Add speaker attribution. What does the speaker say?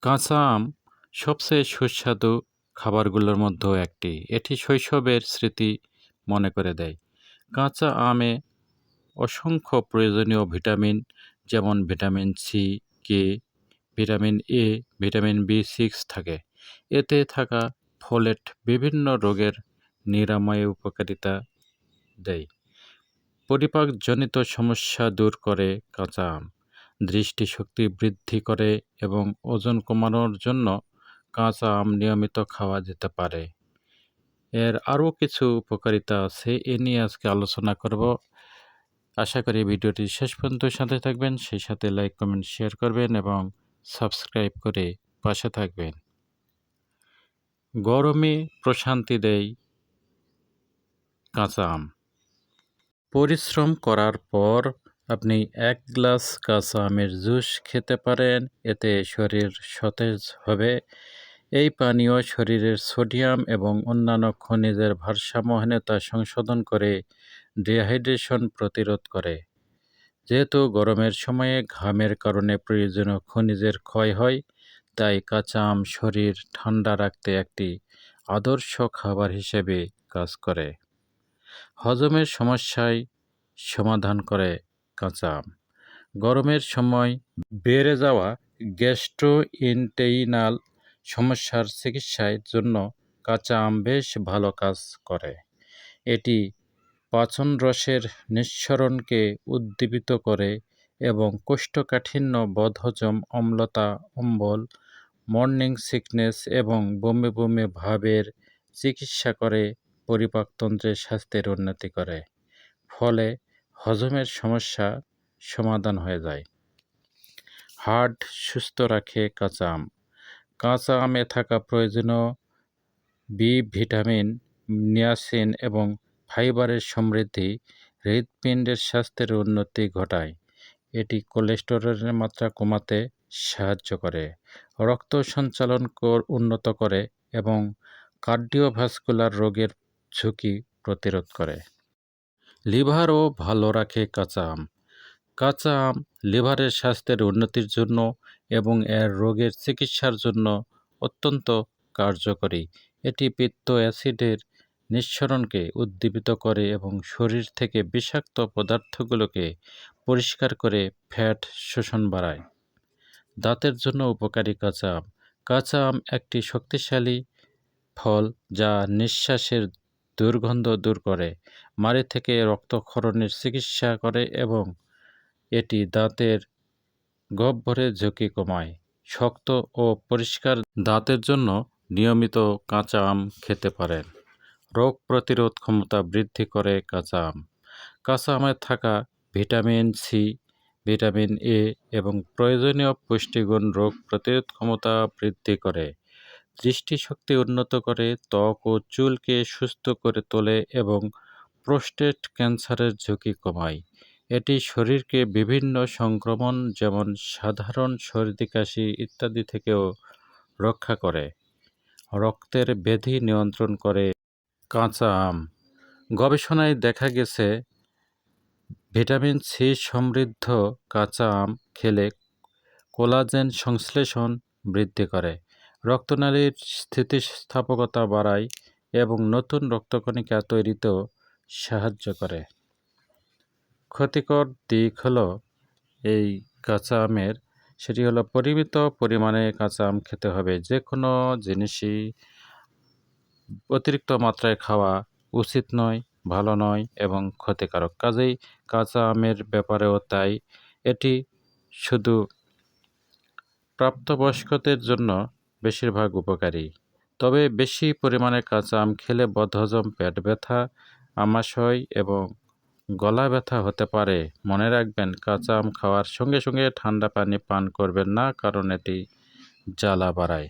Speaker 1: কাঁচা আম সবচেয়ে সুস্বাদু খাবারগুলোর মধ্যেও একটি। এটি শৈশবের স্মৃতি মনে করে দেয়। কাঁচা আমে অসংখ্য প্রয়োজনীয় ভিটামিন যেমন vitamin C, K, vitamin A, vitamin বি6 থাকে। এতে থাকা ফোলেট বিভিন্ন রোগের নিরাময়ে উপকারিতা দেয়। পরিপাকজনিত সমস্যা দূর করে কাঁচা আম। দৃষ্টিশক্তি বৃদ্ধি করে এবং ওজন কমানোর জন্য কাঁচা আম নিয়মিত খাওয়া যেতে পারে। এর আরও কিছু উপকারিতা আছে, এ নিয়ে আজকে আলোচনা করব। আশা করি ভিডিওটি শেষ পর্যন্ত সাথে থাকবেন, সেই সাথে লাইক, কমেন্ট, শেয়ার করবেন এবং সাবস্ক্রাইব করে পাশে থাকবেন। গরমে প্রশান্তি দেয় কাঁচা আম। পরিশ্রম করার পর আপনি 1 গ্লাস কাঁচা আমের জুস খেতে পারেন, এতে শরীর সতেজ হবে। এই পানীয় শরীরের সোডিয়াম এবং অন্যান্য খনিজের ভারসাম্যহীনতা সংশোধন করে ডিহাইড্রেশন প্রতিরোধ করে। যেহেতু গরমের সময়ে ঘামের কারণে প্রয়োজনীয় খনিজের ক্ষয় হয়, তাই কাঁচা আম শরীর ঠান্ডা রাখতে একটি আদর্শ খাবার হিসেবে কাজ করে। হজমের সমস্যায় সমাধান করে কাঁচা আম। গরমের সময় বেড়ে যাওয়া গ্যাস্ট্রোইন্টেস্টাইনাল সমস্যার চিকিৎসার জন্য কাঁচা আম বেশ ভালো কাজ করে। এটি পাচনরসের নিঃসরণকে উদ্দীপিত করে এবং কোষ্ঠকাঠিন্য, বদহজম, অম্লতা, অম্বল, মর্নিং সিকনেস এবং বমি বমি ভাবের চিকিৎসা করে, পরিপাকতন্ত্রের স্বাস্থ্যের উন্নতি করে। ফলে হজমের সমস্যা সমাধান হয়ে যায়। হার্ট সুস্থ রাখে কাঁচা আম। কাঁচা আমে থাকা প্রয়োজনীয় বি ভিটামিন, নিয়াসিন এবং ফাইবারের সমৃদ্ধি হৃৎপিণ্ডের স্বাস্থ্যের উন্নতি ঘটায়। এটি কোলেস্টেরলের মাত্রা কমাতে সাহায্য করে, রক্ত সঞ্চালন উন্নত করে এবং কার্ডিওভাস্কুলার রোগের ঝুঁকি প্রতিরোধ করে। লিভারও ভালো রাখে কাঁচা আম। কাঁচা আম লিভারের স্বাস্থ্যের উন্নতির জন্য এবং এর রোগের চিকিৎসার জন্য অত্যন্ত কার্যকরী। এটি পিত্ত অ্যাসিডের নিঃসরণকে উদ্দীপিত করে এবং শরীর থেকে বিষাক্ত পদার্থগুলোকে পরিষ্কার করে ফ্যাট শোষণ বাড়ায়। দাঁতের জন্য উপকারী কাঁচা আম। কাঁচা আম একটি শক্তিশালী ফল যা নিঃশ্বাসের দুর্গন্ধ দূর করে, মাড়ি থেকে রক্তক্ষরণের চিকিৎসা করে এবং এটি দাঁতের গহ্বরের ঝুঁকি কমায়। শক্ত ও পরিষ্কার দাঁতের জন্য নিয়মিত কাঁচা আম খেতে পারেন। রোগ প্রতিরোধ ক্ষমতা বৃদ্ধি করে কাঁচা আম। কাঁচা আমে থাকা ভিটামিন সি, ভিটামিন এ এবং প্রয়োজনীয় পুষ্টিগুণ রোগ প্রতিরোধ ক্ষমতা বৃদ্ধি করে, দৃষ্টিশক্তি উন্নত করে, ত্বক ও চুলকে সুস্থ করে তোলে এবং প্রোস্টেট ক্যান্সারের ঝুঁকি কমায়। এটি শরীরকে বিভিন্ন সংক্রমণ যেমন সাধারণ সর্দি, কাশি ইত্যাদি থেকেও রক্ষা করে। রক্তের ব্যাধি নিয়ন্ত্রণ করে কাঁচা আম। গবেষণায় দেখা গেছে ভিটামিন সি সমৃদ্ধ কাঁচা আম খেলে কোলাজেন সংশ্লেষণ বৃদ্ধি করে, রক্তনালীর স্থিতিস্থাপকতা বাড়ায় এবং নতুন রক্তকণিকা তৈরিতেও সাহায্য করে। ক্ষতিকর দিক হলো এই কাঁচা আমের, সেটি হলো পরিমিত পরিমাণে কাঁচা আম খেতে হবে। যে কোনো জিনিসই অতিরিক্ত মাত্রায় খাওয়া উচিত নয়, ভালো নয় এবং ক্ষতিকারক। কাজেই কাঁচা আমের ব্যাপারেও তাই। এটি শুধু প্রাপ্তবয়স্কদের জন্য বেশিরভাগ উপকারী। তবে বেশি পরিমাণে কাঁচা আম খেলে বদহজম, পেট ব্যথা, আমাশয় এবং গলা ব্যথা হতে পারে। মনে রাখবেন, কাঁচা আম খাওয়ার সঙ্গে সঙ্গে ঠান্ডা পানি পান করবেন না, কারণ এটি জ্বালা বাড়ায়।